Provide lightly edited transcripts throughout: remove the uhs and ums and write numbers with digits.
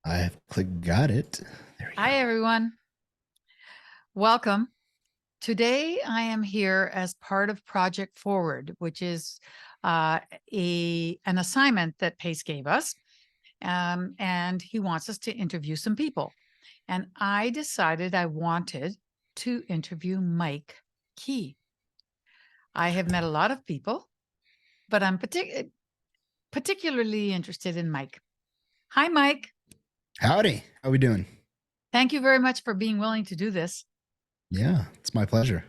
I've clicked got it. There we Hi, go. everyone. Welcome. Today, I am here as part of Project Forward, which is uh, an assignment that Pace gave us. And he wants us to interview some people. And I decided I wanted to interview Mike Key. I have met a lot of people, but I'm particularly interested in Mike. Hi, Mike. Howdy. How we doing? Thank you very much for being willing to do this. Yeah, it's my pleasure.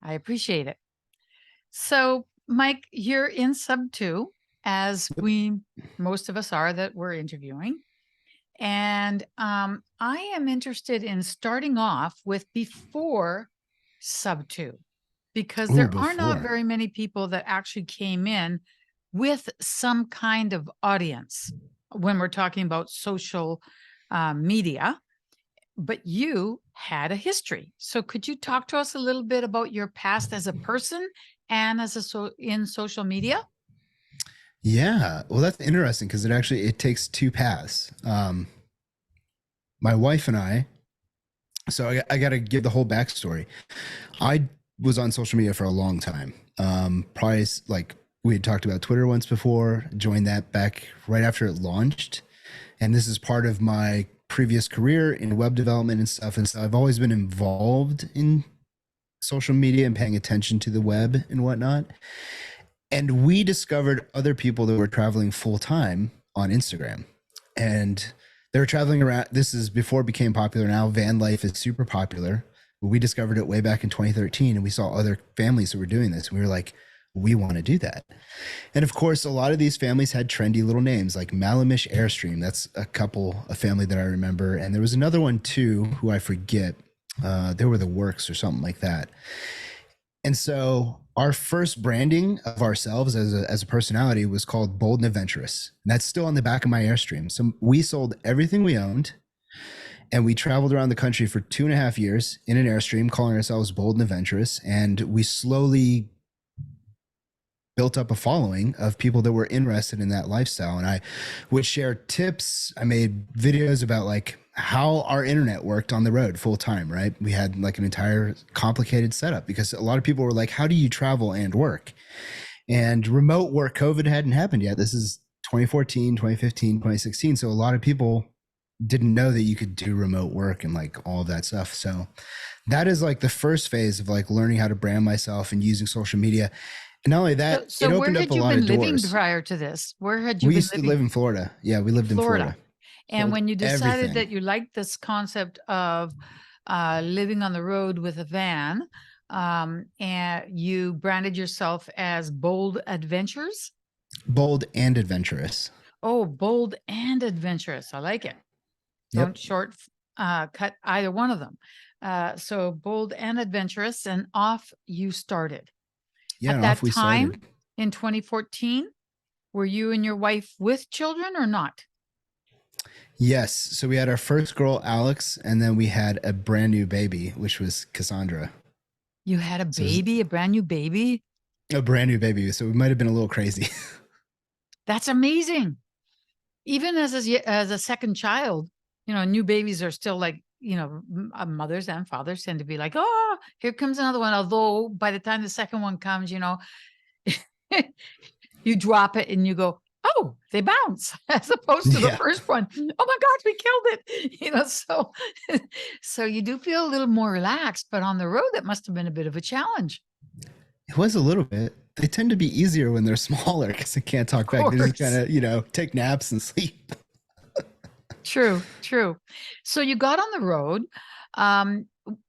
I appreciate it. So, Mike, you're in SubTo, as Yep. most of us are that we're interviewing. And I am interested in starting off with before SubTo, because Ooh, there are not before. very many people that actually came in with some kind of audience when we're talking about social media. But you had a history. So could you talk to us a little bit about your past as a person and as in social media? Yeah. Well, that's interesting because it takes two paths. My wife and I. So I got to give the whole backstory. I was on social media for a long time. Probably like we had talked about Twitter once before. Joined that back right after it launched, and this is part of my previous career in web development and stuff. And so I've always been involved in social media and paying attention to the web and whatnot. And we discovered other people that were traveling full time on Instagram. And they were traveling around. This is before it became popular. Now van life is super popular. But we discovered it way back in 2013, and we saw other families who were doing this. We were like, we want to do that. And of course, a lot of these families had trendy little names like Malamish Airstream. That's a family that I remember. And there was another one too, who I forget. They were the Works or something like that. And so our first branding of ourselves as a personality was called Bold and Adventurous. And that's still on the back of my Airstream. So we sold everything we owned, and we traveled around the country for 2.5 years in an Airstream, calling ourselves Bold and Adventurous. And we slowly built up a following of people that were interested in that lifestyle. And I would share tips. I made videos about like how our internet worked on the road full time, right? We had like an entire complicated setup because a lot of people were like, how do you travel and work? And remote work, COVID hadn't happened yet. This is 2014, 2015, 2016. So a lot of people didn't know that you could do remote work and like all of that stuff. So that is like the first phase of like learning how to brand myself and using social media. And not only So, that, so it where opened up had a you lot of been living doors. prior to this? Where had you We been used to live living? in Florida. Yeah, we lived in Florida. Florida. And Sold when you decided everything. that you liked this concept of living on the road with a van, and you branded yourself as Bold Adventures. Bold and adventurous. Oh, bold and adventurous. I like it. Don't Yep. cut either one of them. So bold and adventurous, and off you started. Yeah, At and off that we time started. in 2014, were you and your wife with children or not? Yes. So we had our first girl, Alex, and then we had a brand new baby, which was Cassandra. You had a So it was baby, a brand new baby. a brand new baby. So we might have been a little crazy. That's amazing. Even as a second child, new babies are still like, mothers and fathers tend to be like, oh, here comes another one. Although by the time the second one comes, you drop it and you go, oh, they bounce as opposed to the Yeah. first one. Oh my gosh, we killed it. So so you do feel a little more relaxed, but on the road, that must have been a bit of a challenge. It was a little bit. They tend to be easier when they're smaller because they can't Of talk back. They just kind course. of, take naps and sleep. True, true. So you got on the road.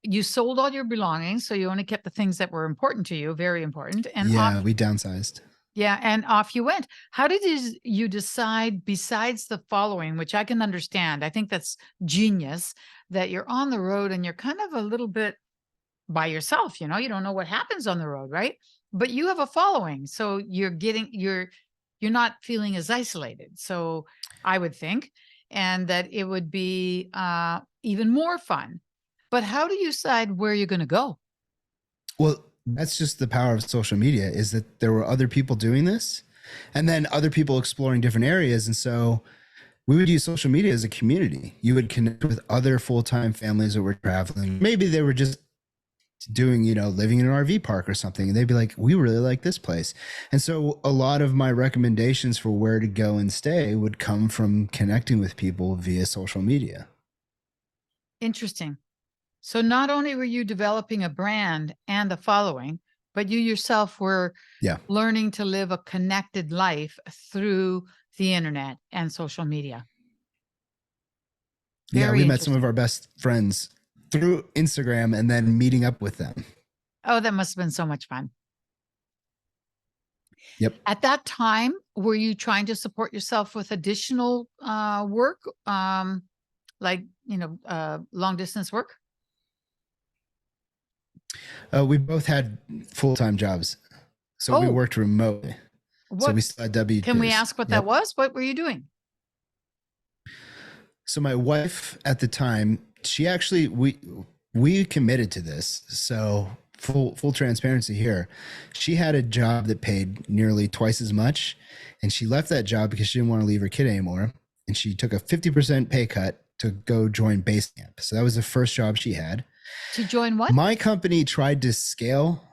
You sold all your belongings, so you only kept the things that were important to you, very important, and Yeah, off. we downsized. Yeah, and off you went. How did you decide, besides the following, which I can understand? I think that's genius, that you're on the road and you're kind of a little bit by yourself, you don't know what happens on the road, right? But you have a following, so you're not feeling as isolated. So I would think, and that it would be even more fun. But how do you decide where you're going to go? Well, that's just the power of social media is that there were other people doing this and then other people exploring different areas. And so we would use social media as a community. You would connect with other full-time families that were traveling. Maybe they were just doing, living in an RV park or something. And they'd be like, we really like this place. And so a lot of my recommendations for where to go and stay would come from connecting with people via social media. Interesting. So not only were you developing a brand and a following, but you yourself were learning to live a connected life through the internet and social media. We met some of our best friends through Instagram and then meeting up with them. Oh, that must have been so much fun. Yep. At that time, were you trying to support yourself with additional work, like, long distance work? We both had full-time jobs. So we worked remotely. So we still had W-2s. Can we ask what that was? What were you doing? So my wife at the time, she actually, we committed to this. So full transparency here. She had a job that paid nearly twice as much. And she left that job because she didn't want to leave her kid anymore. And she took a 50% pay cut to go join Base Camp. So that was the first job she had. To join what? My company tried to scale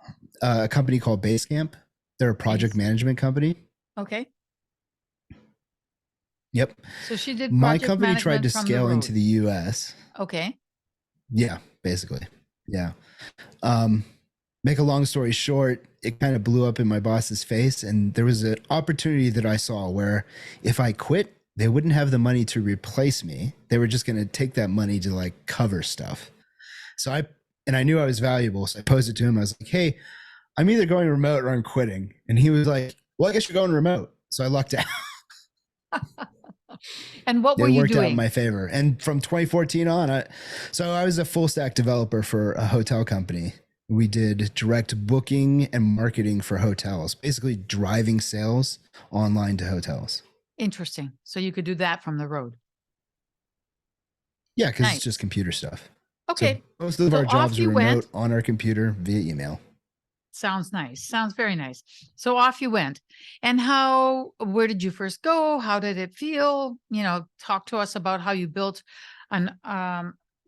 a company called Base Camp. They're a project management company. Okay. Yep. So she did. My company tried to scale into the US. Okay. Yeah, basically. Yeah. Make a long story short, it kind of blew up in my boss's face. And there was an opportunity that I saw where if I quit, they wouldn't have the money to replace me. They were just going to take that money to like cover stuff. So I knew I was valuable. So I posed it to him. I was like, hey, I'm either going remote or I'm quitting. And he was like, well, I guess you're going remote. So I lucked out. And what were you doing? It worked out in my favor. And from 2014 on, I was a full stack developer for a hotel company. We did direct booking and marketing for hotels, basically driving sales online to hotels. Interesting. So you could do that from the road. Yeah, because it's just computer stuff. Okay. So most of our jobs are remote on our computer via email. Sounds nice. Sounds very nice. So off you went. And where did you first go? How did it feel? Talk to us about how you built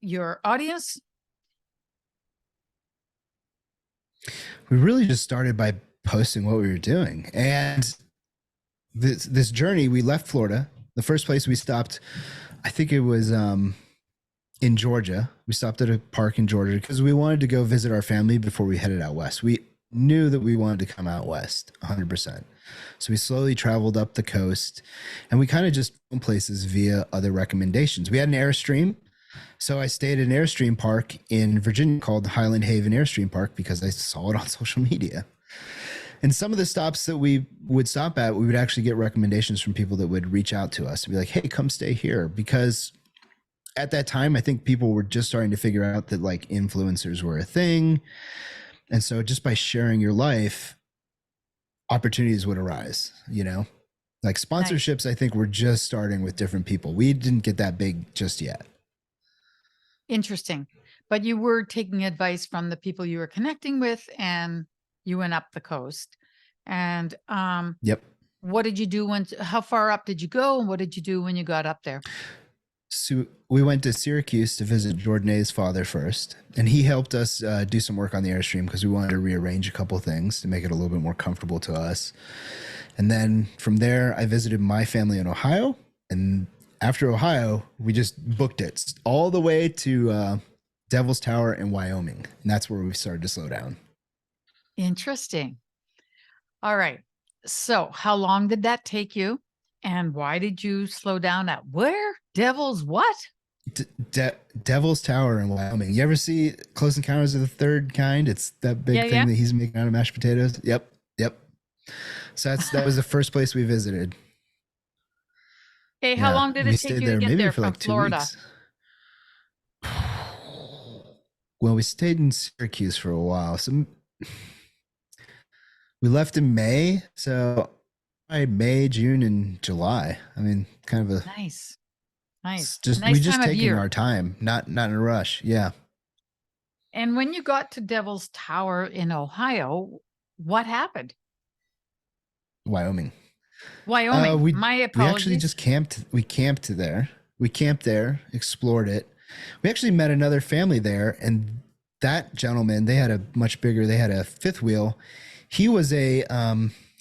your audience. We really just started by posting what we were doing. And this journey, we left Florida. The first place we stopped, I think it was in Georgia. We stopped at a park in Georgia because we wanted to go visit our family before we headed out west. We knew that we wanted to come out west 100%. So we slowly traveled up the coast and we kind of just found places via other recommendations. We had an Airstream. So I stayed at an Airstream park in Virginia called Highland Haven Airstream Park because I saw it on social media. And some of the stops that we would stop at, we would actually get recommendations from people that would reach out to us and be like, hey, come stay here. Because at that time, I think people were just starting to figure out that like influencers were a thing. And so just by sharing your life, opportunities would arise, like sponsorships. Nice. I think we're just starting with different people. We didn't get that big just yet. Interesting. But you were taking advice from the people you were connecting with and you went up the coast. And yep. What did you do how far up did you go? And what did you do when you got up there? So we went to Syracuse to visit Jordan's father first, and he helped us do some work on the Airstream because we wanted to rearrange a couple things to make it a little bit more comfortable to us. And then from there, I visited my family in Ohio, and after Ohio, we just booked it all the way to Devil's Tower in Wyoming, and that's where we started to slow down. Interesting. All right. So how long did that take you? And why did you slow down at where? Devil's what? Devil's Tower in Wyoming. You ever see Close Encounters of the Third Kind? It's that big thing that he's making out of mashed potatoes. Yep. So that was the first place we visited. Okay, how long did it take you to get there from Florida? Well, we stayed in Syracuse for a while. So we left in May. So May, June, and July. I mean, kind of a nice. We just taking our time, not in a rush. Yeah. And when you got to Devil's Tower in Ohio, what happened? Wyoming. Wyoming. We My actually apologies. just camped. We camped there. We camped there, explored it. We actually met another family there, and that gentleman, they had a much bigger. They had a fifth wheel. He was a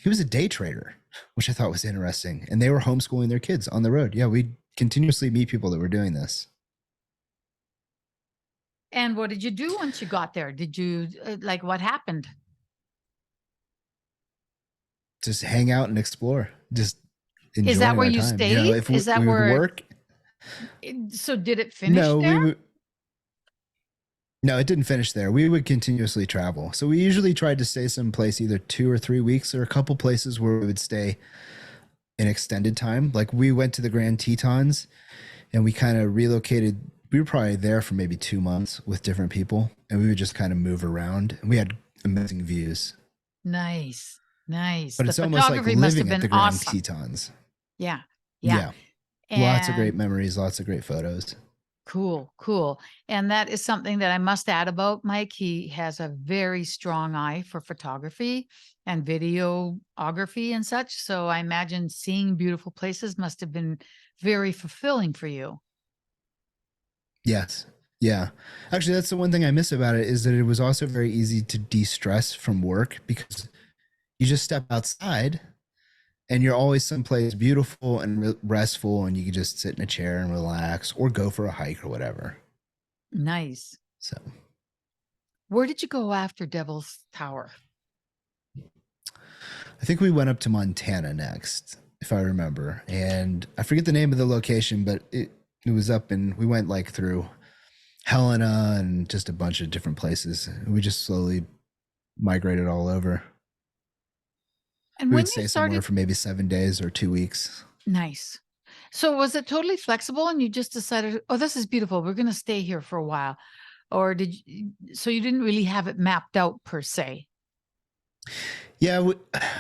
day trader, which I thought was interesting, and they were homeschooling their kids on the road. Yeah, we continuously meet people that were doing this. And what did you do once you got there? Did you like what happened? Just hang out and explore. Just Is that enjoying where our you time. stayed? If Is that we would where work, so did it finish no, there? we would. No, it didn't finish there. We would continuously travel. So we usually tried to stay someplace either 2 or 3 weeks, or a couple places where we would stay an extended time. Like we went to the Grand Tetons and we kind of relocated. We were probably there for maybe 2 months with different people, and we would just kind of move around. And we had amazing views. Nice. Nice. But The it's almost like photography must have living at been the Grand awesome. Tetons. Yeah. Yeah. Yeah. Lots of great And memories, lots of great photos. cool, cool. And that is something that I must add about Mike. He has a very strong eye for photography and videography and such. So I imagine seeing beautiful places must have been very fulfilling for you. Yes. Yeah. Actually, that's the one thing I miss about it, is that it was also very easy to de-stress from work, because you just step outside and you're always someplace beautiful and restful, and you can just sit in a chair and relax or go for a hike or whatever. Nice. So Where did you go after Devil's Tower? I think we went up to Montana next, if I remember. And I forget the name of the location, but it was up, and we went like through Helena and just a bunch of different places. We just slowly migrated all over. And We when would you stay somewhere started, for maybe 7 days or 2 weeks. nice. So was it totally flexible and you just decided, oh, this is beautiful. We're going to stay here for a while? Or so you didn't really have it mapped out per se? Yeah,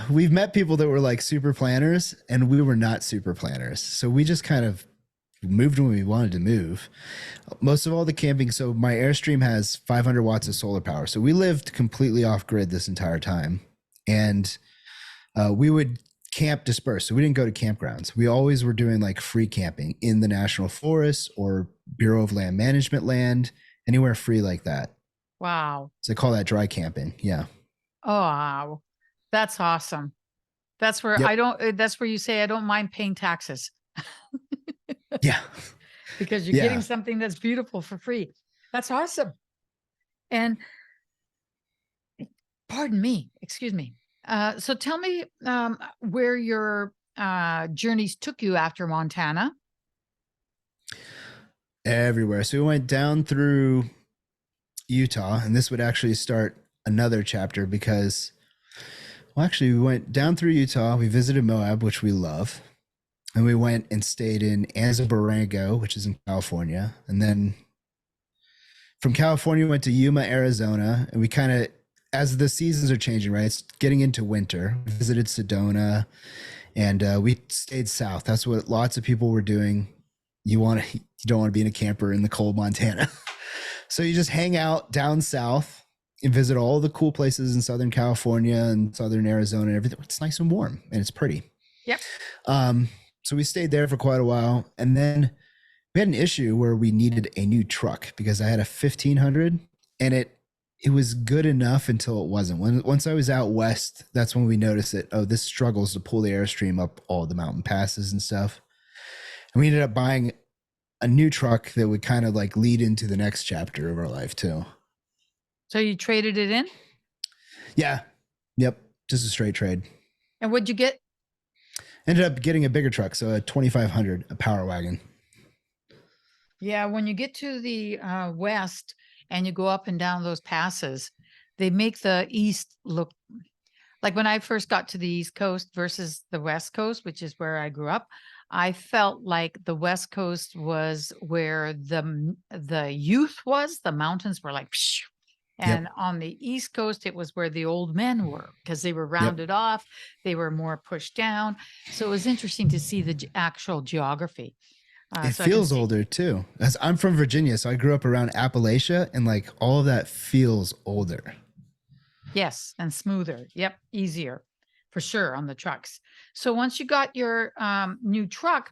we've met people that were like super planners, and we were not super planners. So we just kind of moved when we wanted to move. Most of all the camping. So my Airstream has 500 watts of solar power. So we lived completely off grid this entire time. And we would camp dispersed. So we didn't go to campgrounds. We always were doing like free camping in the national forests or Bureau of Land Management land, anywhere free like that. Wow. So they call that dry camping. Yeah. Oh, wow. That's awesome. That's where Yep. that's where you say, I don't mind paying taxes Yeah. because you're Yeah. getting something that's beautiful for free. That's awesome. And pardon me, excuse me. So tell me where your journeys took you after Montana. Everywhere. So we went down through Utah, and this would actually start another chapter because, well, actually, we went down through Utah. We visited Moab, which we love. And we went and stayed in Anza-Borrego, which is in California. And then from California, we went to Yuma, Arizona. And we kind of, as the seasons are changing, right? It's getting into winter. We visited Sedona, and we stayed south. That's what lots of people were doing. You don't want to be in a camper in the cold Montana. So you just hang out down south and visit all the cool places in Southern California and Southern Arizona and everything. It's nice and warm and it's pretty. Yep. So we stayed there for quite a while. And then we had an issue where we needed a new truck because I had a 1500 and it was good enough until it wasn't. Once I was out west, that's when we noticed that, oh, this struggles to pull the Airstream up all the mountain passes and stuff. And we ended up buying a new truck that would kind of like lead into the next chapter of our life too. So you traded it in? Yeah. Yep. Just a straight trade. And what'd you get? Ended up getting a bigger truck. So a 2500, a power wagon. Yeah. When you get to the west and you go up and down those passes, they make the east look like when I first got to the East Coast versus the West Coast, which is where I grew up. I felt like the West Coast was where the youth was. The mountains were like, psh, and Yep. on the East Coast, it was where the old men were because they were Yep. rounded off. They were more pushed down. So it was interesting to see the actual geography. It So I can feels see- older too. As I'm from Virginia, so I grew up around Appalachia, and like all of that feels older. Yes, and smoother. Yep, easier for sure on the trucks. So once you got your new truck,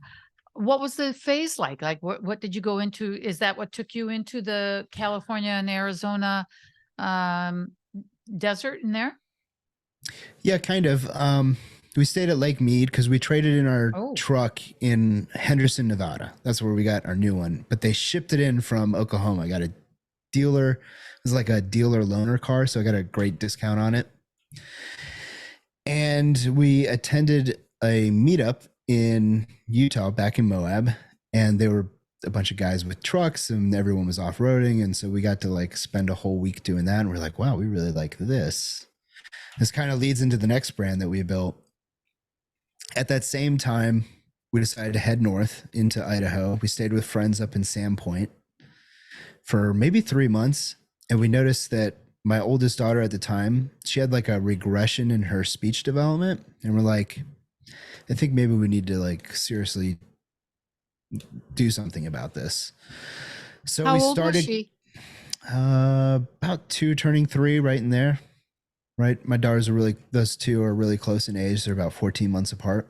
what was the phase like? Like what did you go into? Is that what took you into the California and Arizona um desert in there? Yeah, kind of. We stayed at Lake Mead because we traded in our Oh, truck in Henderson, Nevada. That's where we got our new one. But they shipped it in from Oklahoma. I got a dealer. It was like a dealer loaner car, so I got a great discount on it. And we attended a meetup in Utah, back in Moab, and there were a bunch of guys with trucks, and everyone was off roading, and so we got to like spend a whole week doing that. And we're like, wow, we really like this. This kind of leads into the next brand that we built. At that same time, we decided to head north into Idaho. We stayed with friends up in Sandpoint for maybe 3 months, and we noticed that my oldest daughter at the time, she had like a regression in her speech development, and we're like, I think maybe we need to like seriously do something about this. So how we old was started she? about 2 turning 3, right in there. Right, my daughters are really, those two are really close in age. They're about 14 months apart.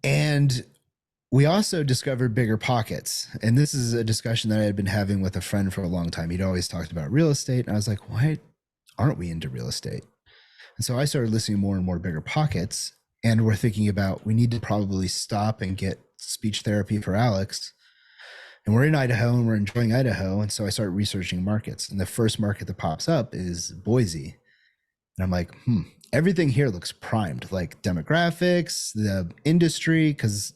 And we also discovered bigger pockets. And this is a discussion that I had been having with a friend for a long time. He'd always talked about real estate. And I was like, why aren't we into real estate? And so I started listening more and more to bigger pockets. And we're thinking about, we need to probably stop and get speech therapy for Alex. And we're in Idaho and we're enjoying Idaho. And so I started researching markets. And the first market that pops up is Boise. And I'm like, everything here looks primed, like demographics, the industry, because,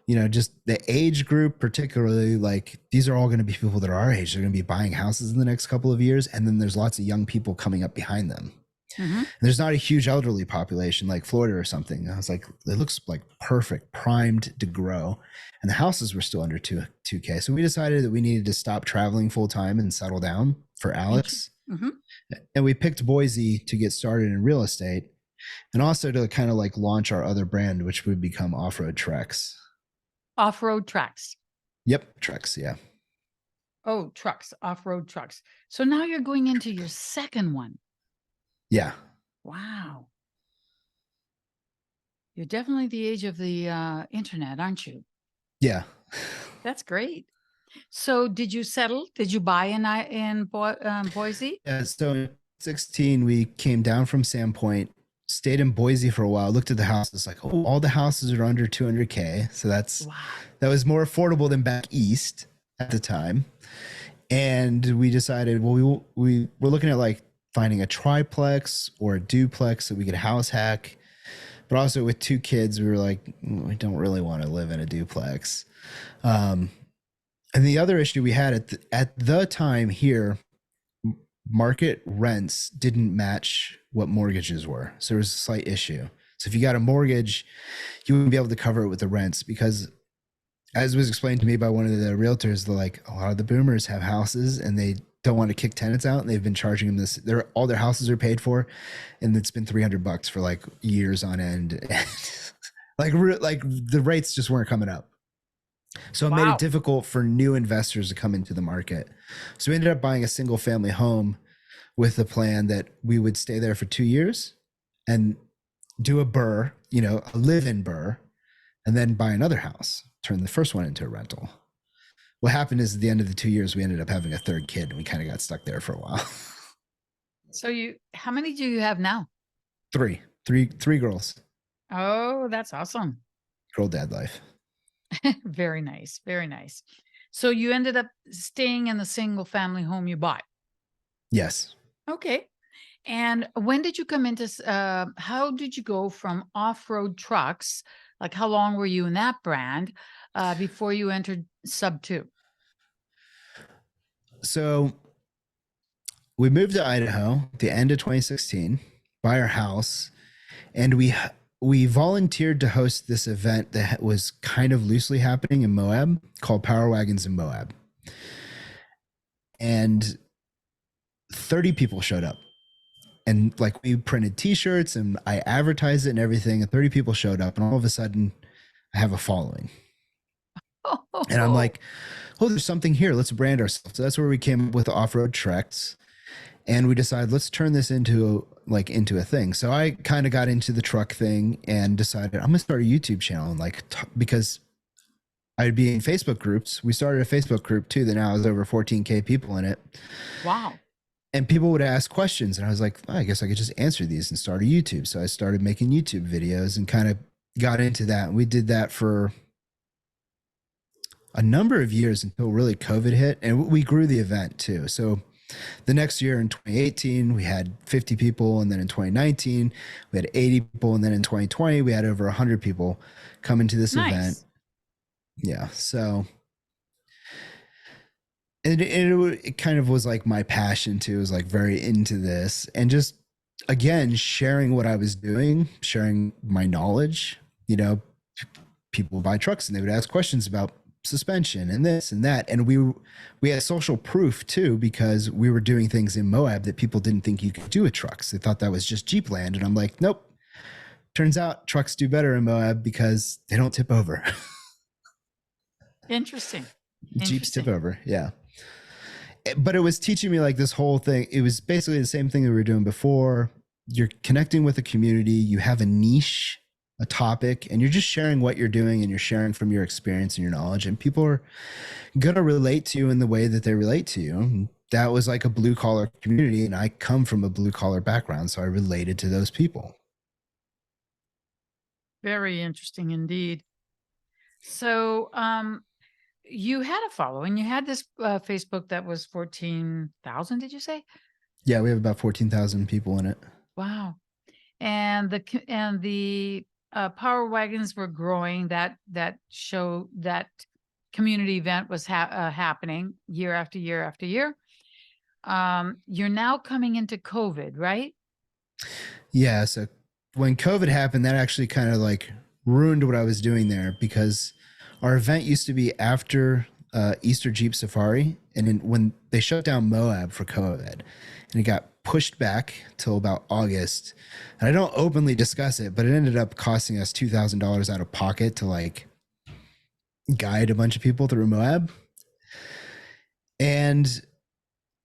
you know, just the age group, particularly, like these are all going to be people that are our age. They're going to be buying houses in the next couple of years. And then there's lots of young people coming up behind them. Mm-hmm. And there's not a huge elderly population like Florida or something. I was like, it looks like perfect, primed to grow. And the houses were still under 2K. So we decided that we needed to stop traveling full time and settle down for Alex. Mm-hmm. And we picked Boise to get started in real estate, and also to kind of like launch our other brand, which would become Off-Road Treks. Off-road tracks. Yep, Treks, yeah. Oh, trucks, off-road trucks. So now you're going into your second one. Yeah. Wow. You're definitely the age of the internet, aren't you? Yeah. That's great. So did you settle? Did you buy in Boise? Yeah. So in 2016, we came down from Sandpoint, stayed in Boise for a while, looked at the houses, like, oh, all the houses are under 200K. So Wow. that was more affordable than back east at the time. And we decided, well, we were looking at like finding a triplex or a duplex that we could house hack. But also with 2 kids, we were like, we don't really want to live in a duplex. And the other issue we had at the time here, market rents didn't match what mortgages were. So there was a slight issue. So if you got a mortgage, you wouldn't be able to cover it with the rents, because as was explained to me by one of the realtors, they're like, a lot of the boomers have houses and they don't want to kick tenants out, and they've been charging them this. All their houses are paid for, and it's been $300 for like years on end. like the rates just weren't coming up. So it made it difficult for new investors to come into the market. So we ended up buying a single family home with the plan that we would stay there for 2 years and do a burr, a live-in burr, and then buy another house, turn the first one into a rental. What happened is at the end of the 2 years, we ended up having a third kid, and we kind of got stuck there for a while. So how many do you have now? Three girls. Oh, that's awesome. Girl dad life. Very nice. Very nice. So you ended up staying in the single family home you bought. Yes. Okay. And when did you come into, how did you go from off-road trucks? Like how long were you in that brand before you entered SubTo? So we moved to Idaho at the end of 2016, buy our house, and we volunteered to host this event that was kind of loosely happening in Moab called Power Wagons in Moab. And 30 people showed up. And like we printed t-shirts and I advertised it and everything, and 30 people showed up, and all of a sudden I have a following. And I'm like, oh, there's something here. Let's brand ourselves. So that's where we came up with Off-Road Treks. And we decided, let's turn this into like into a thing. So I kind of got into the truck thing and decided I'm gonna start a YouTube channel and because I'd be in Facebook groups. We started a Facebook group too that now has over 14K people in it. Wow. And people would ask questions and I was like, I guess I could just answer these and start a YouTube. So I started making YouTube videos and kind of got into that. And we did that for a number of years until really COVID hit, and we grew the event too. So the next year in 2018, we had 50 people. And then in 2019, we had 80 people. And then in 2020, we had over 100 people come into this event. Yeah. So it kind of was like my passion too. It was like very into this and just, again, sharing what I was doing, sharing my knowledge. You know, people buy trucks and they would ask questions about suspension and this and that. And we had social proof too, because we were doing things in Moab that people didn't think you could do with trucks. They thought that was just Jeep land. And I'm like, nope. Turns out trucks do better in Moab because they don't tip over. Interesting. Jeeps tip over. Yeah. But it was teaching me like this whole thing. It was basically the same thing that we were doing before. You're connecting with a community. You have a niche, a topic, and you're just sharing what you're doing and you're sharing from your experience and your knowledge, and people are going to relate to you in the way that they relate to you. And that was like a blue collar community. And I come from a blue collar background. So I related to those people. Very interesting indeed. So, you had a following. You had this Facebook that was 14,000. Did you say? Yeah, we have about 14,000 people in it. Wow. And the Power Wagons were growing. That community event was happening year after year after year. You're now coming into COVID, right? Yeah. So when COVID happened, that actually kind of like ruined what I was doing there, because our event used to be after Easter Jeep Safari. And then when they shut down Moab for COVID, and it got pushed back till about August. And I don't openly discuss it, but it ended up costing us $2,000 out of pocket to like guide a bunch of people through Moab. And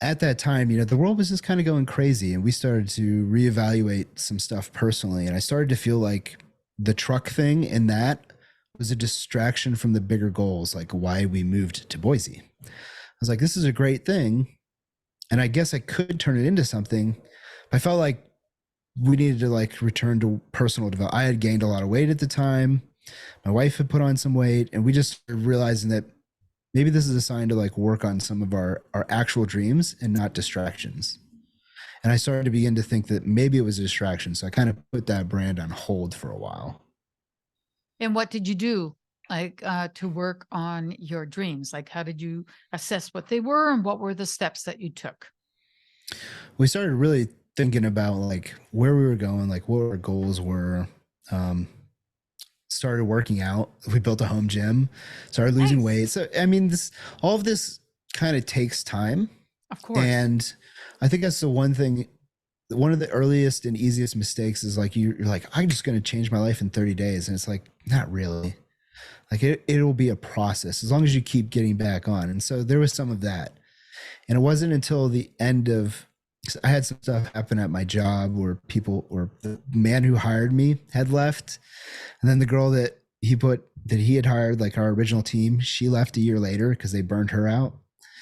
at that time, you know, the world was just kind of going crazy, and we started to reevaluate some stuff personally. And I started to feel like the truck thing and that was a distraction from the bigger goals, like why we moved to Boise. I was like, this is a great thing, and I guess I could turn it into something. I felt like we needed to like return to personal development. I had gained a lot of weight at the time. My wife had put on some weight, and we just started realizing that maybe this is a sign to like work on some of our actual dreams and not distractions. And I started to begin to think that maybe it was a distraction. So I kind of put that brand on hold for a while. And what did you do like to work on your dreams? Like, how did you assess what they were, and what were the steps that you took? We started really thinking about like where we were going, like what our goals were. Started working out. We built a home gym, started losing weight. So, I mean, all of this kind of takes time. Of course. And I think that's the one thing, one of the earliest and easiest mistakes is like, you're like, I'm just going to change my life in 30 days. And it's like, not really. Like it'll be a process as long as you keep getting back on. And so there was some of that. And it wasn't until the end of, I had some stuff happen at my job where people, or the man who hired me had left. And then the girl that he had hired, like our original team, she left a year later because they burned her out.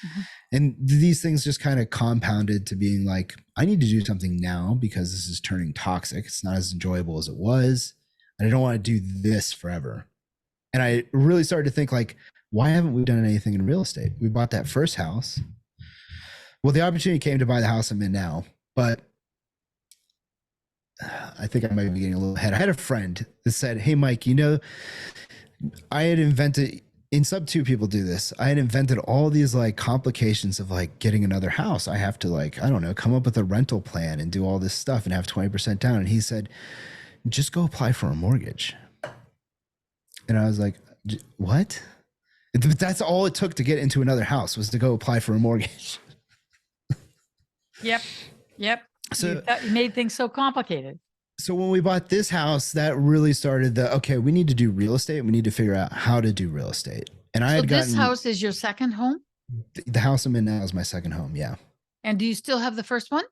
Mm-hmm. And these things just kind of compounded to being like, I need to do something now because this is turning toxic. It's not as enjoyable as it was. And I don't want to do this forever. And I really started to think like, why haven't we done anything in real estate? We bought that first house. Well, the opportunity came to buy the house I'm in now, but I think I might be getting a little ahead. I had a friend that said, hey, Mike, you know, I had invented, in SubTo people do this. I had invented all these like complications of like getting another house. I have to like, I don't know, come up with a rental plan and do all this stuff and have 20% down. And he said, just go apply for a mortgage. And I was like, what? But that's all it took to get into another house, was to go apply for a mortgage. Yep. So you made things so complicated. So when we bought this house, that really started okay, we need to do real estate. We need to figure out how to do real estate. And I had gotten, this house is your second home? The house I'm in now is my second home. Yeah. And do you still have the first one?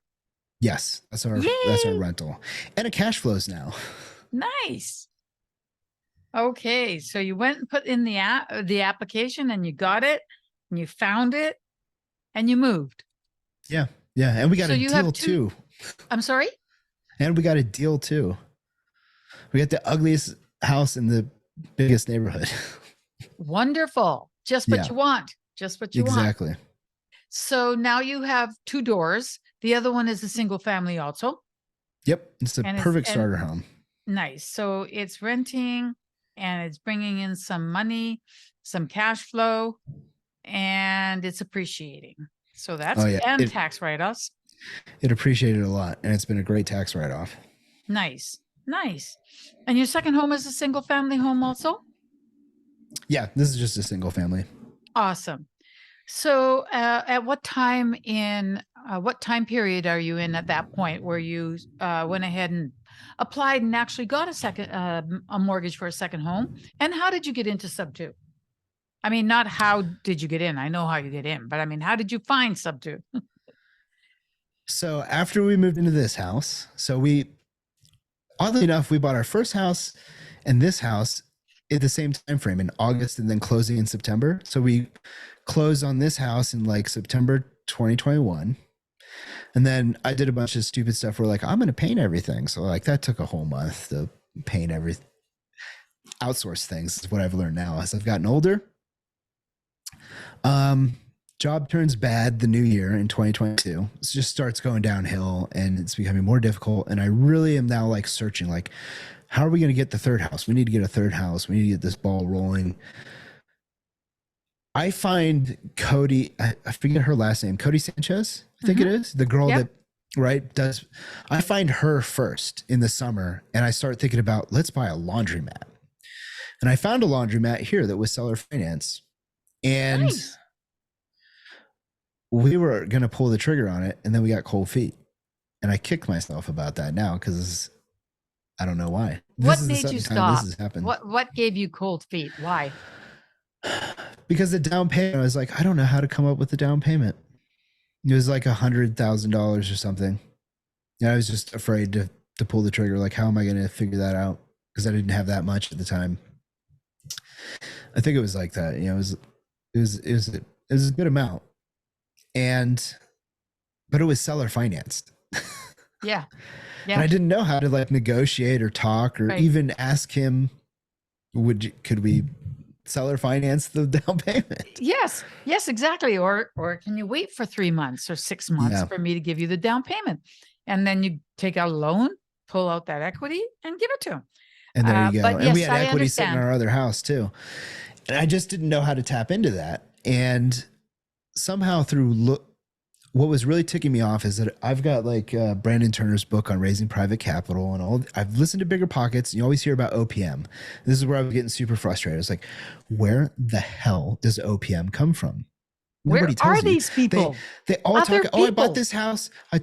Yes, that's our Yay! rental, and it cash flows now. Nice. Okay, so you went and put in the application and you got it and you found it and you moved. Yeah, yeah, and we got So a you have deal two. too. I'm sorry? And we got a deal too. We got the ugliest house in the biggest neighborhood. Wonderful. Just what Yeah, you want. Just what you want. exactly. So now you have two doors. The other one is a single family also. Yep, it's a And perfect starter home. nice. So it's renting and it's bringing in some money, some cash flow, and it's appreciating. So that's Oh yeah, and tax write-offs. it appreciated a lot, and it's been a great tax write-off. Nice. Nice. And your second home is a single family home also? Yeah, this is just a single family. Awesome. So at what time period are you in at that point where you went ahead and applied and actually got a mortgage for a second home? And how did you get into SubTo? I mean, not how did you get in? I know how you get in, but I mean, how did you find SubTo? So after we moved into this house, oddly enough, we bought our first house and this house at the same time frame in August and then closing in September. So we closed on this house in like September 2021. And then I did a bunch of stupid stuff where like, I'm going to paint everything. So like that took a whole month to paint everything. Outsource things is what I've learned now as I've gotten older. Job turns bad the new year in 2022. It just starts going downhill and it's becoming more difficult. And I really am now like searching, like, how are we going to get the third house? We need to get a third house. We need to get this ball rolling. I find Cody, I forget her last name, Cody Sanchez, I think it is, the girl that, right, does, I find her first in the summer and I start thinking about, let's buy a laundromat. And I found a laundromat here that was seller finance. And Nice. we were going to pull the trigger on it and then we got cold feet. And I kicked myself about that now because I don't know why. What made you stop? This has happened. What gave you cold feet? Why? Because the down payment, I was like, I don't know how to come up with the down payment. It was like $100,000 or something. And I was just afraid to pull the trigger. Like, how am I going to figure that out? Because I didn't have that much at the time. I think it was like that. You know, it was a good amount. But it was seller financed. Yeah. Yeah. And I didn't know how to like negotiate or talk or even ask him, could we seller finance the down payment? Yes, exactly. Or can you wait for 3 months or 6 months for me to give you the down payment? And then you take out a loan, pull out that equity and give it to him. And there you go. But and we had equity sitting in our other house too. And I just didn't know how to tap into that. And somehow what was really ticking me off is that I've got like Brandon Turner's book on raising private capital and all. I've listened to Bigger Pockets. And you always hear about OPM. This is where I was getting super frustrated. I was like, where the hell does OPM come from? Nobody tells you. These people? They all talk. Oh, I bought this house. I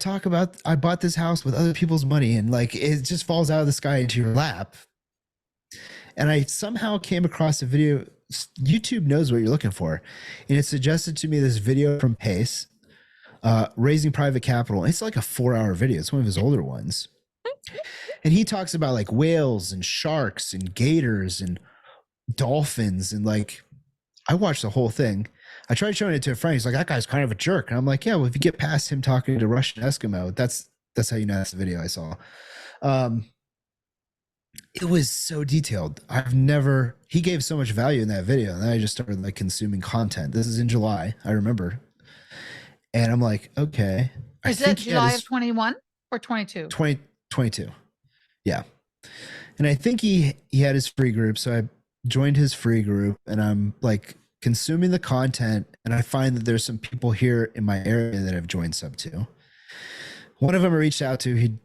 bought this house with other people's money, and like it just falls out of the sky into your lap. And I somehow came across a video. YouTube knows what you're looking for, and it suggested to me this video from Pace. Raising private capital. It's like a 4-hour video. It's one of his older ones. And he talks about like whales and sharks and gators and dolphins. And like, I watched the whole thing. I tried showing it to a friend. He's like, that guy's kind of a jerk. And I'm like, yeah, well, if you get past him talking to Russian Eskimo, that's how you know that's the video I saw. It was so detailed. He gave so much value in that video. And then I just started like consuming content. This is in July. I remember. And I'm like, okay. Is that July of 21 or 22? 2022. Yeah. And I think he had his free group. So I joined his free group and I'm like consuming the content. And I find that there's some people here in my area that have joined SubTo. One of them I reached out to, he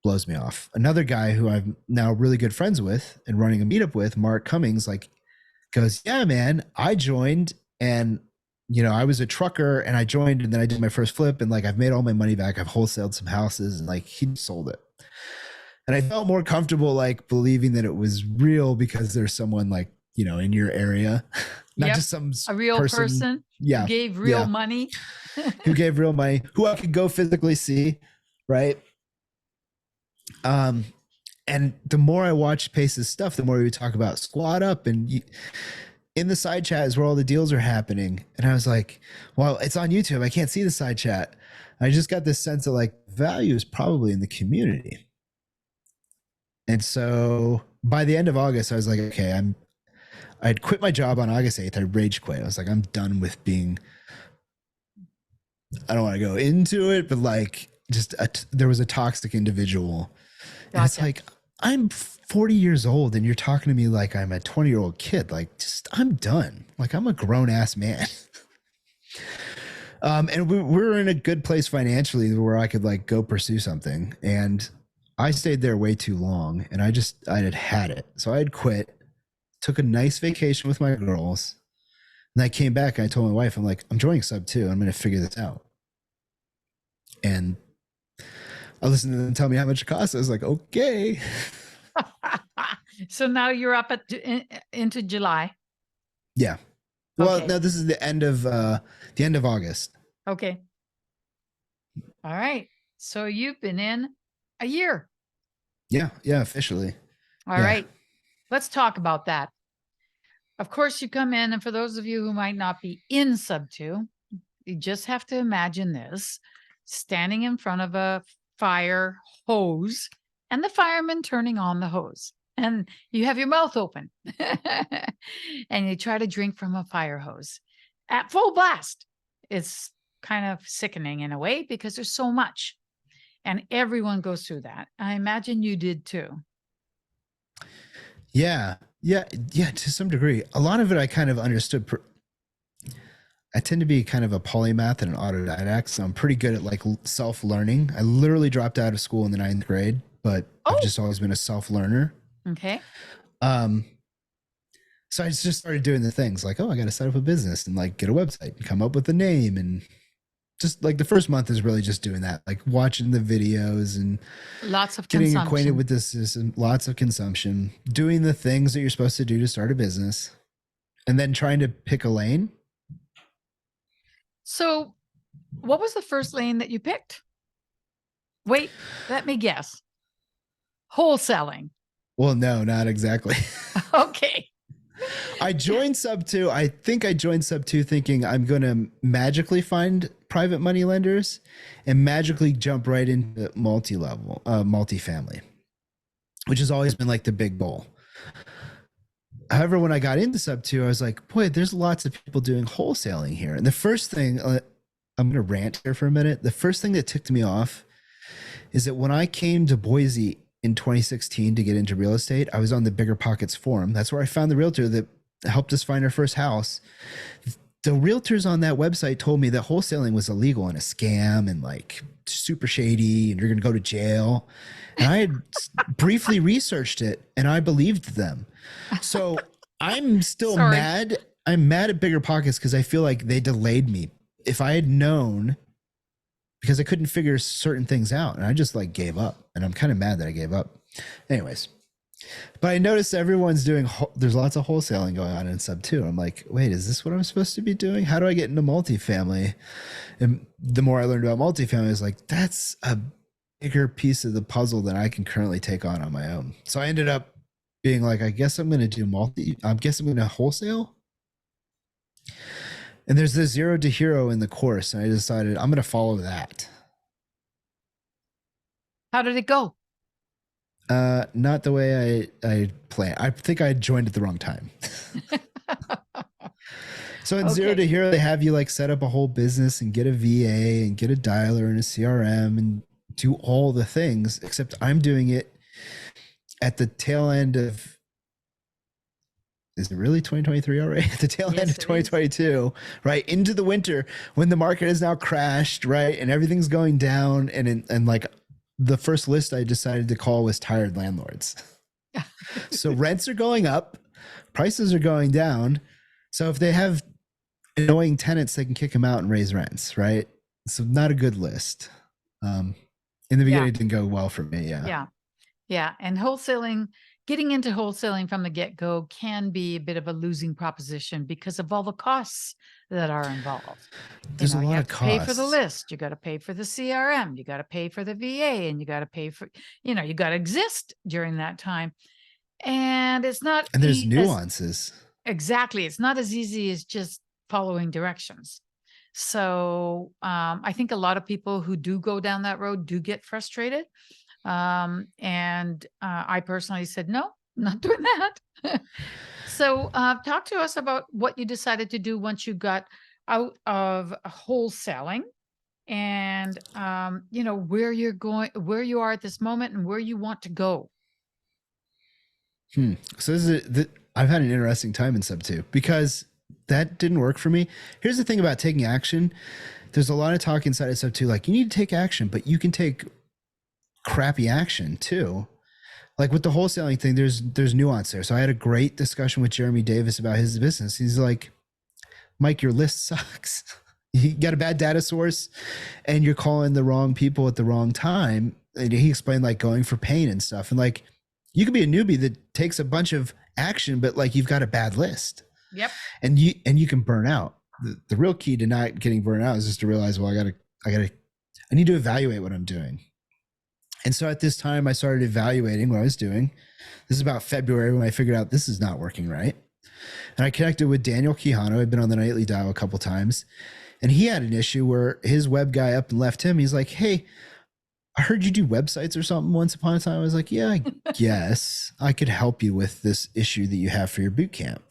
blows me off. Another guy who I'm now really good friends with and running a meetup with, Mark Cummings, like goes, yeah, man, I joined and you know, I was a trucker and I joined and then I did my first flip and like I've made all my money back. I've wholesaled some houses and like he sold it. And I felt more comfortable like believing that it was real because there's someone like, you know, in your area, not just a real person. Yeah. Who gave real money. Who gave real money, who I could go physically see. right? And the more I watched Pace's stuff, the more we would talk about squat up, and in the side chat is where all the deals are happening. And I was like, well, it's on YouTube. I can't see the side chat. I just got this sense of like value is probably in the community. And so by the end of August, I was like, okay, I'd quit my job on August 8th. I rage quit. I was like, I'm done with being, I don't want to go into it, but like just there was a toxic individual. And it's like, I'm 40 years old and you're talking to me like I'm a 20-year-old kid. Like, just, I'm done. Like, I'm a grown ass man. And we're in a good place financially where I could like go pursue something. And I stayed there way too long and I had it. So I had quit, took a nice vacation with my girls. And I came back and I told my wife, I'm like, I'm joining SubTo. I'm going to figure this out. And I listened to them tell me how much it costs. I was like, okay. So now you're up into July. Yeah. Well, okay. No, this is the end of August. Okay. All right. So you've been in a year. Yeah. Yeah. Officially. All right. Let's talk about that. Of course, you come in, and for those of you who might not be in SubTo, you just have to imagine this: standing in front of a fire hose and the fireman turning on the hose, and you have your mouth open and you try to drink from a fire hose at full blast. It's kind of sickening in a way because there's so much, and everyone goes through that. I imagine you did too. Yeah, to some degree. A lot of it I kind of understood. I tend to be kind of a polymath and an autodidact, so I'm pretty good at like self-learning. I literally dropped out of school in the 9th grade, but I've just always been a self-learner. Okay. So I just started doing the things like, I got to set up a business and like get a website and come up with a name, and just like the first month is really just doing that, like watching the videos and lots of getting acquainted with the system, lots of consumption, doing the things that you're supposed to do to start a business, and then trying to pick a lane. So what was the first lane that you picked? Wait, let me guess. Wholesaling. Well, no, not exactly. Okay. I joined SubTo. I think I joined SubTo thinking I'm going to magically find private money lenders and magically jump right into multifamily, which has always been like the big goal. However, when I got into SubTo, I was like, boy, there's lots of people doing wholesaling here. And the first thing, I'm going to rant here for a minute. The first thing that ticked me off is that when I came to Boise in 2016 to get into real estate, I was on the Bigger Pockets forum. That's where I found the realtor that helped us find our first house. The realtors on that website told me that wholesaling was illegal and a scam and like super shady and you're going to go to jail. And I had briefly researched it and I believed them. So I'm still mad. I'm mad at Bigger Pockets because I feel like they delayed me. If I had known, because I couldn't figure certain things out and I just like gave up, and I'm kind of mad that I gave up. Anyways, but I noticed everyone's doing, there's lots of wholesaling going on in SubTo. I'm like, wait, is this what I'm supposed to be doing? How do I get into multifamily? And the more I learned about multifamily, I was like, that's a bigger piece of the puzzle than I can currently take on my own. So I ended up being like, I guess I'm going to do I guess I'm going to wholesale. And there's the 0 to hero in the course. And I decided I'm going to follow that. How did it go? Not the way I planned. I think I joined at the wrong time. So in 0 to hero, they have you like set up a whole business and get a VA and get a dialer and a CRM and do all the things, except I'm doing it at the tail end of, is it really 2023 already? At the tail end of 2022, right? Into the winter when the market has now crashed, right? And everything's going down. And like the first list I decided to call was tired landlords. So rents are going up, prices are going down. So if they have annoying tenants, they can kick them out and raise rents, right? So not a good list. In the beginning, it didn't go well for me. Yeah. And wholesaling getting into wholesaling from the get-go can be a bit of a losing proposition because of all the costs that are involved. There's a You lot have of to pay for the costs. list, you got to pay for the CRM, you got to pay for the VA, and you got to pay for, you got to exist during that time. And it's not And there's as nuances. exactly, it's not as easy as just following directions. So I think a lot of people who do go down that road do get frustrated. And I personally said, no, not doing that. So talk to us about what you decided to do once you got out of wholesaling and, where you're going, where you are at this moment and where you want to go. So I've had an interesting time in SubTo because that didn't work for me. Here's the thing about taking action. There's a lot of talk inside of SubTo, like you need to take action, but you can take crappy action too. Like with the wholesaling thing, there's nuance there. So I had a great discussion with Jeremy Davis about his business. He's like, Mike, your list sucks. You got a bad data source and you're calling the wrong people at the wrong time. And he explained like going for pain and stuff. And like, you could be a newbie that takes a bunch of action, but like you've got a bad list. Yep. And you can burn out. The real key to not getting burned out is just to realize, well, I need to evaluate what I'm doing. And so at this time I started evaluating what I was doing. This is about February when I figured out this is not working right. And I connected with Daniel Quijano. I'd been on the nightly dial a couple times. And he had an issue where his web guy up and left him. He's like, hey, I heard you do websites or something once upon a time. I was like, yeah, I guess I could help you with this issue that you have for your boot camp.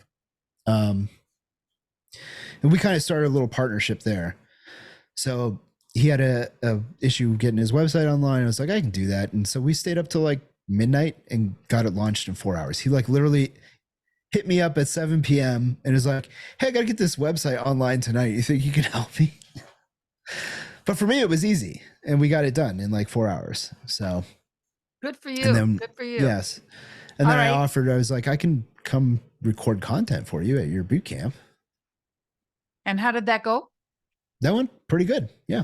And we kind of started a little partnership there. So he had a issue getting his website online. I was like, I can do that. And so we stayed up till like midnight and got it launched in 4 hours. He like literally hit me up at 7 p.m. and is like, hey, I got to get this website online tonight. You think you can help me? But for me, it was easy and we got it done in like 4 hours. So good for you. And then, good for you. Yes. And then All I right. offered, I was like, I can come record content for you at your boot camp. And how did that go? That went pretty good. Yeah.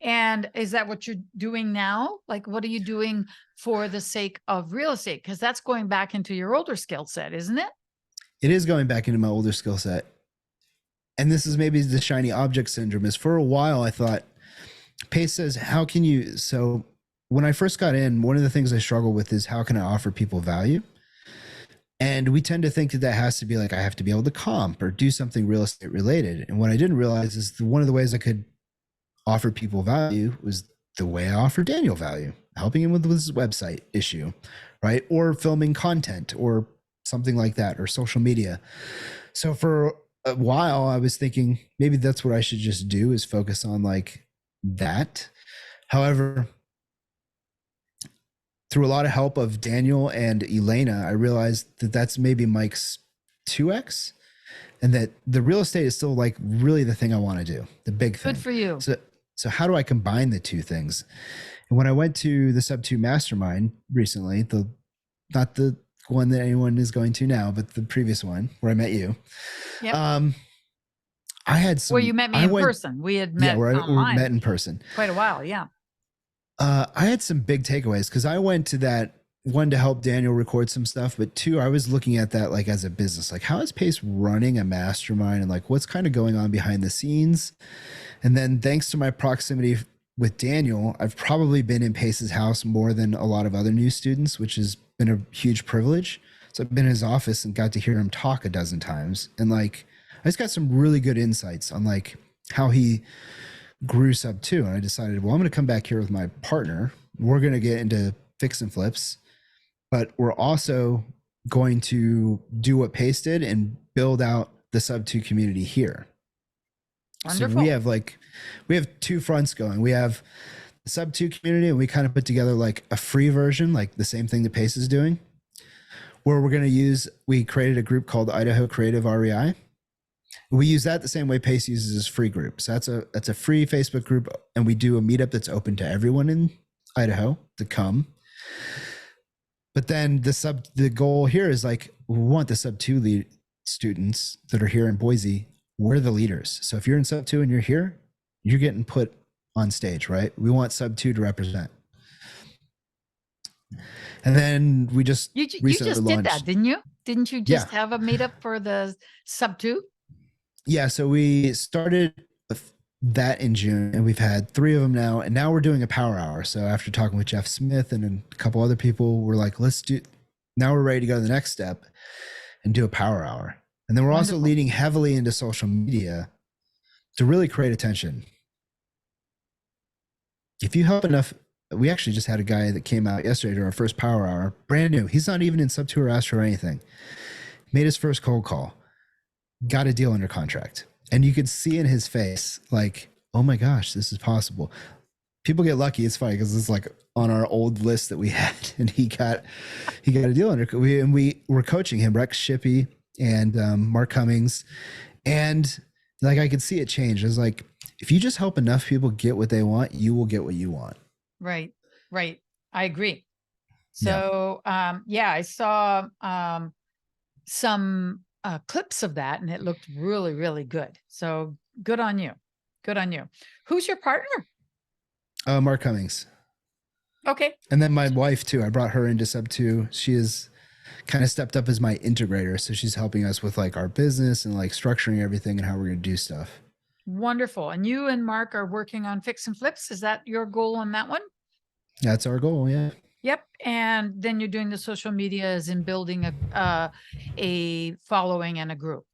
And is that what you're doing now? Like, what are you doing for the sake of real estate? Because that's going back into your older skill set, isn't it? It is going back into my older skill set. And this is maybe the shiny object syndrome. Is for a while I thought, Pace says, how can you? So when I first got in, one of the things I struggle with is how can I offer people value? And we tend to think that has to be like, I have to be able to comp or do something real estate related. And what I didn't realize is one of the ways I could offer people value was the way I offer Daniel value, helping him with his website issue, right? Or filming content or something like that, or social media. So for a while I was thinking maybe that's what I should just do, is focus on like that. However, through a lot of help of Daniel and Elena, I realized that that's maybe Mike's 2X, and that the real estate is still like really the thing I want to do, the big thing. Good for you. So how do I combine the two things? And when I went to the SubTo Mastermind recently, not the one that anyone is going to now, but the previous one where I met you. Yep. I had some. Where you met me in person. We had met online. We met in person. Quite a while, yeah. I had some big takeaways because I went to that one to help Daniel record some stuff, but two, I was looking at that like as a business, like how is Pace running a mastermind and like what's kind of going on behind the scenes. And then thanks to my proximity with Daniel, I've probably been in Pace's house more than a lot of other new students, which has been a huge privilege. So I've been in his office and got to hear him talk a dozen times. And like, I just got some really good insights on like how he grew SubTo. And I decided, well, I'm going to come back here with my partner. We're going to get into fix and flips, but we're also going to do what Pace did and build out the SubTo community here. Wonderful. So we have two fronts going. We have the SubTo community, and we kind of put together like a free version, like the same thing that Pace is doing, where we created a group called Idaho Creative REI. We use that the same way Pace uses his free group. So that's a free Facebook group, and we do a meetup that's open to everyone in Idaho to come. But then the goal here is like, we want the SubTo students that are here in Boise. We're the leaders. So if you're in SubTo and you're here, you're getting put on stage, right? We want SubTo to represent. And then we just You recently just did that, launched. didn't you? Didn't you Yeah. just have a meetup for the SubTo? Yeah. So we started with that in June, and we've had 3 of them now. And now we're doing a power hour. So after talking with Jeff Smith and a couple other people, we're like, now we're ready to go to the next step and do a power hour. And then we're also Wonderful. leaning heavily into social media to really create attention. If you help enough, we actually just had a guy that came out yesterday to our first power hour, brand new. He's not even in SubTo or Astro or anything. Made his first cold call, got a deal under contract. And you could see in his face, like, oh my gosh, this is possible. People get lucky. It's funny because it's like on our old list that we had, and he got a deal under. We were coaching him, Rex Shippey and Mark Cummings, and like I could see it change. It was like, if you just help enough people get what they want, you will get what you want. Right. Right. I agree. So, I saw some clips of that, and it looked really, really good. So good on you. Good on you. Who's your partner? Mark Cummings. Okay. And then my wife too. I brought her into SubTo. She is kind of stepped up as my integrator. So she's helping us with like our business and like structuring everything and how we're going to do stuff. Wonderful. And you and Mark are working on Fix and Flips. Is that your goal on that one? That's our goal. Yeah. Yep. And then you're doing the social media as in building a following and a group.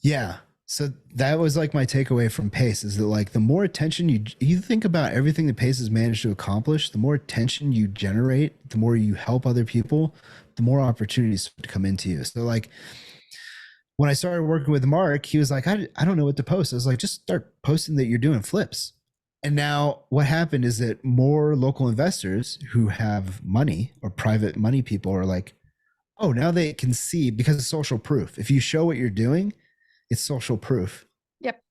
Yeah. So that was like my takeaway from Pace is that like the more attention you think about everything that Pace has managed to accomplish, the more attention you generate, the more you help other people, the more opportunities to come into you. So like when I started working with Mark, he was like, I don't know what to post. I was like, just start posting that you're doing flips. And now what happened is that more local investors who have money or private money people are like, oh, now they can see because it's social proof. If you show what you're doing, it's social proof. Yep.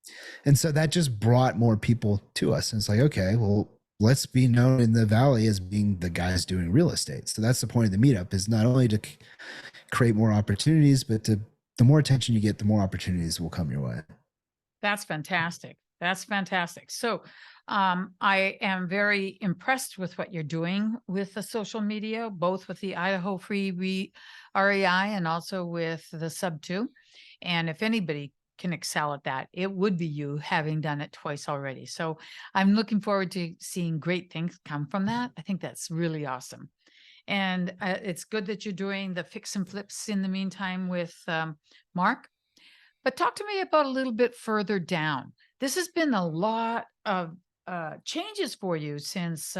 And so that just brought more people to us. And it's like, okay, well, let's be known in the Valley as being the guys doing real estate. So that's the point of the meetup, is not only to create more opportunities, but the more attention you get, the more opportunities will come your way. That's fantastic. That's fantastic. So I am very impressed with what you're doing with the social media, both with the Idaho Free REI and also with the SubTo. And if anybody can excel at that, it would be you, having done it twice already. So I'm looking forward to seeing great things come from that. I think that's really awesome. And it's good that you're doing the Fix and Flips in the meantime with Mark. But talk to me about a little bit further down. This has been a lot of changes for you since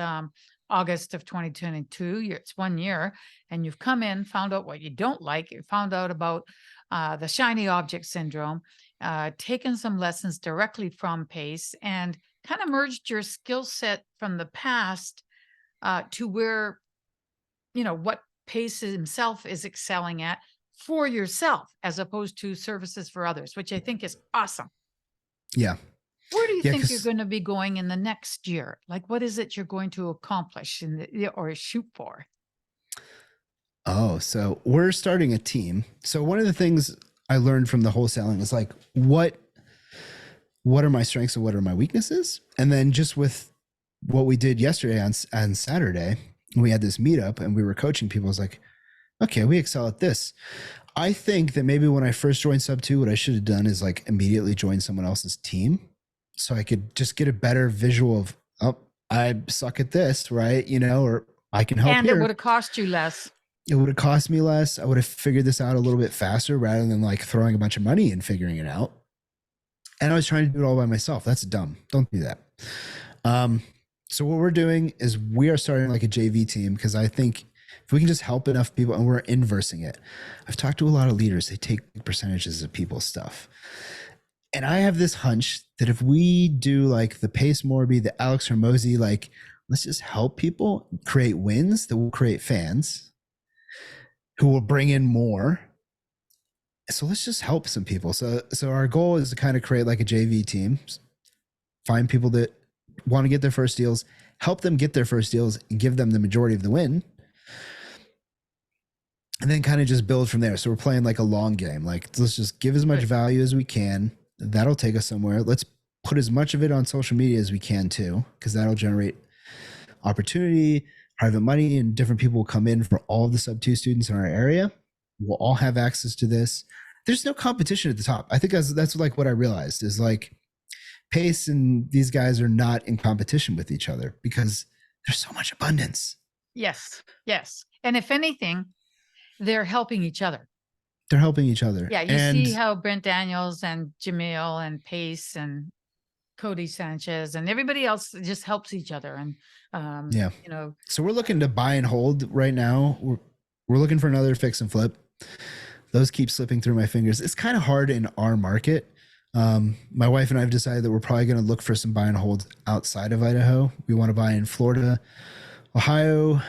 August of 2022. It's 1 year, and you've come in, found out what you don't like. You found out about the shiny object syndrome, taken some lessons directly from Pace, and kind of merged your skill set from the past to where, what Pace himself is excelling at for yourself, as opposed to services for others, which I think is awesome. Yeah. Where do you think you're going to be going in the next year? Like, what is it you're going to accomplish or shoot for? Oh, so we're starting a team. So one of the things I learned from the wholesaling is like, what are my strengths and what are my weaknesses? And then just with what we did yesterday on Saturday, we had this meetup and we were coaching people. I was like, okay, we excel at this. I think that maybe when I first joined SubTo, what I should have done is like immediately join someone else's team, so I could just get a better visual of, oh, I suck at this, right? Or I can help and here. It would have cost you less. It would have cost me less. I would have figured this out a little bit faster rather than like throwing a bunch of money and figuring it out. And I was trying to do it all by myself. That's dumb. Don't do that. So what we're doing is we are starting like a JV team, because I think if we can just help enough people, and we're inversing it. I've talked to a lot of leaders. They take percentages of people's stuff. And I have this hunch that if we do like the Pace Morby, the Alex Hermosi, like, let's just help people create wins that will create fans who will bring in more. So let's just help some people. So our goal is to kind of create like a JV team, find people that want to get their first deals, help them get their first deals and give them the majority of the win. And then kind of just build from there. So we're playing like a long game. Like, let's just give as much value as we can. That'll take us somewhere. Let's put as much of it on social media as we can too, because that'll generate opportunity. private money, and different people will come in for all of the SubTo students in our area. We'll all have access to this. There's no competition at the top. I think that's like what I realized is like Pace and these guys are not in competition with each other because there's so much abundance. Yes. Yes. And if anything, they're helping each other. They're helping each other. Yeah. You see how Brent Daniels and Jamil and Pace and Cody Sanchez and everybody else just helps each other. And, yeah, you know, so we're looking to buy and hold right now. We're looking for another fix and flip. Those keep slipping through my fingers. It's kind of hard in our market. My wife and I have decided that we're probably going to look for some buy and hold outside of Idaho. We want to buy in Florida, Ohio,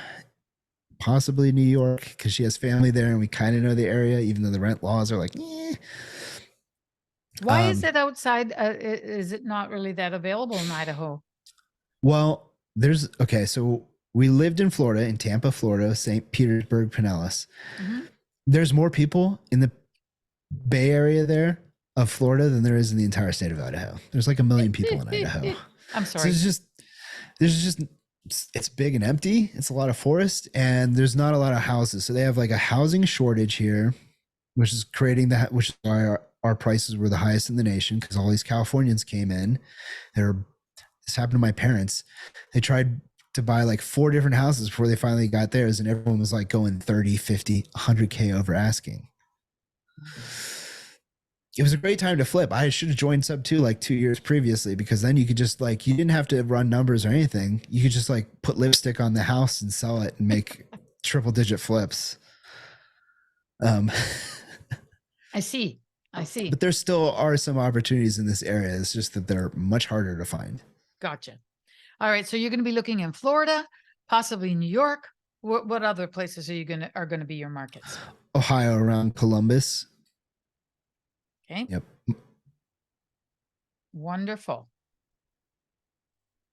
possibly New York, because she has family there and we kind of know the area, even though the rent laws are like, eh. Why is it outside? Is it not really that available in Idaho? Well, so we lived in Florida, in Tampa, Florida, St. Petersburg, Pinellas. Mm-hmm. There's more people in the Bay Area there of Florida than there is in the entire state of Idaho. There's like 1 million people in Idaho. I'm sorry. So it's big and empty. It's a lot of forest and there's not a lot of houses. So they have like a housing shortage here, which is which is why our prices were the highest in the nation, because all these Californians came in. This happened to my parents. They tried to buy like 4 different houses before they finally got theirs, and everyone was like going 30, 50, 100K over asking. It was a great time to flip. I should have joined SubTo like 2 years previously, because then you could just like, you didn't have to run numbers or anything. You could just like put lipstick on the house and sell it and make triple digit flips. I see. But there still are some opportunities in this area. It's just that they're much harder to find. Gotcha. All right. So you're going to be looking in Florida, possibly New York. What other places are going to be your markets? Ohio, around Columbus. Okay. Yep. Wonderful.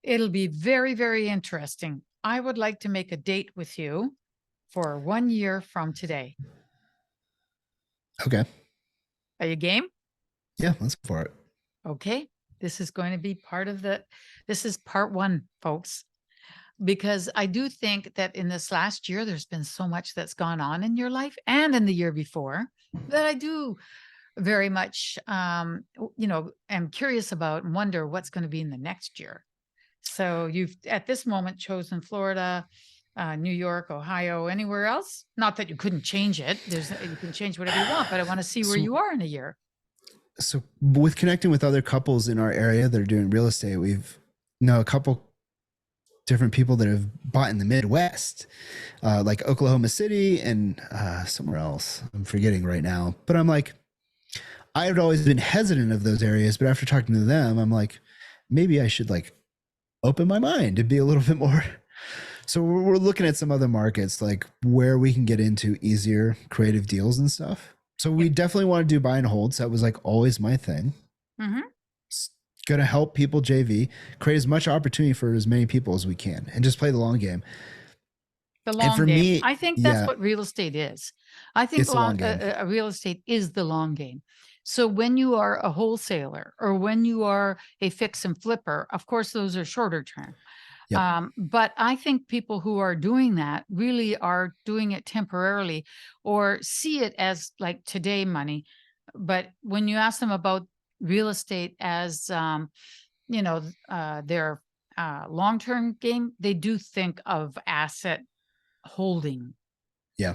It'll be very, very interesting. I would like to make a date with you for 1 year from today. Okay. Are you game? Yeah, let's go for it. Okay. This is going to be this is part 1, folks, because I do think that in this last year, there's been so much that's gone on in your life and in the year before that I do very much, am curious about and wonder what's going to be in the next year. So you've at this moment chosen Florida, New York, Ohio, anywhere else? Not that you couldn't change it. You can change whatever you want, but I want to see where you are in a year. So with connecting with other couples in our area that are doing real estate, we've know a couple different people that have bought in the Midwest, like Oklahoma City and somewhere else. I'm forgetting right now, but I'm like, I had always been hesitant of those areas, but after talking to them, I'm like, maybe I should like open my mind and be a little bit more. So we're looking at some other markets, like where we can get into easier creative deals and stuff. So we definitely want to do buy and holds. That was like always my thing. Mm-hmm. It's going to help people JV, create as much opportunity for as many people as we can, and just play the long game. The long game. Me, I think that's what real estate is. I think real estate is the long game. So when you are a wholesaler or when you are a fix and flipper, of course, those are shorter term. Yep. But I think people who are doing that really are doing it temporarily or see it as like today money. But when you ask them about real estate as, their long-term game, they do think of asset holding. Yeah.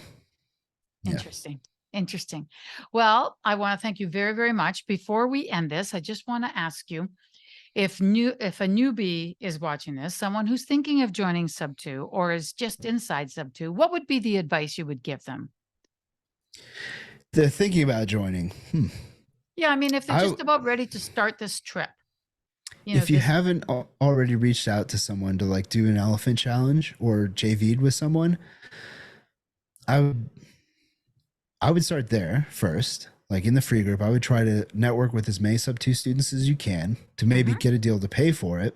Interesting. Well, I want to thank you very, very much. Before we end this, I just want to ask you, if a newbie is watching this, someone who's thinking of joining SubTo or is just inside SubTo, what would be the advice you would give them? They're thinking about joining. Yeah, I mean, if they're just about ready to start this trip. If you haven't already reached out to someone to like do an elephant challenge or JV'd with someone, I would start there first. Like in the free group, I would try to network with as many SubTo students as you can to maybe get a deal to pay for it.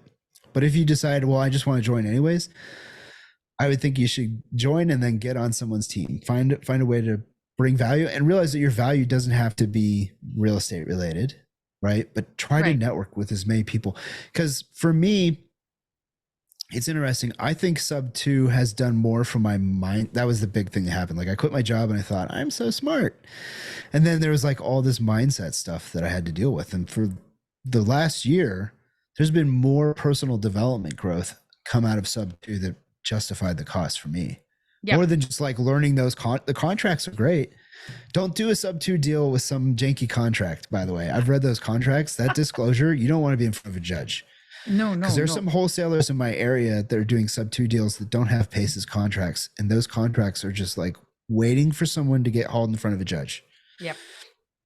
But if you decide, well, I just want to join anyways, I would think you should join and then get on someone's team. Find a way to bring value and realize that your value doesn't have to be real estate related, right? But try to network with as many people. Because for me, It's interesting. I think SubTo has done more for my mind. That was the big thing that happened. Like I quit my job and I thought I'm so smart, and then there was like all this mindset stuff that I had to deal with. And for the last year, there's been more personal development growth come out of SubTo that justified the cost for me. Yeah. More than just like learning those the contracts are great. Don't do a SubTo deal with some janky contract, by the way. I've read those contracts. That disclosure, you don't want to be in front of a judge. No, Because there's some wholesalers in my area that are doing SubTo deals that don't have Pace's contracts. And those contracts are just like waiting for someone to get hauled in front of a judge. Yep.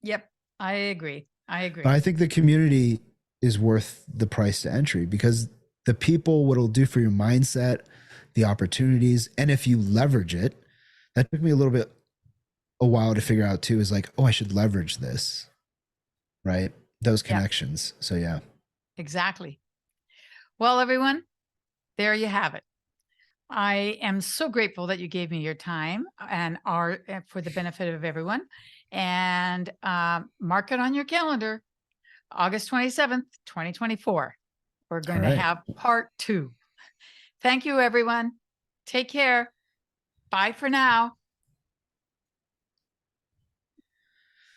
Yep. I agree. But I think the community is worth the price to entry because the people, what it'll do for your mindset, the opportunities, and if you leverage it, that took me a while to figure out too, is like, oh, I should leverage this, right? Those connections. Yeah. So yeah. Exactly. Well, everyone, there you have it. I am so grateful that you gave me your time and are for the benefit of everyone. And mark it on your calendar, August 27th, 2024. We're going to have part 2. Thank you, everyone. Take care. Bye for now.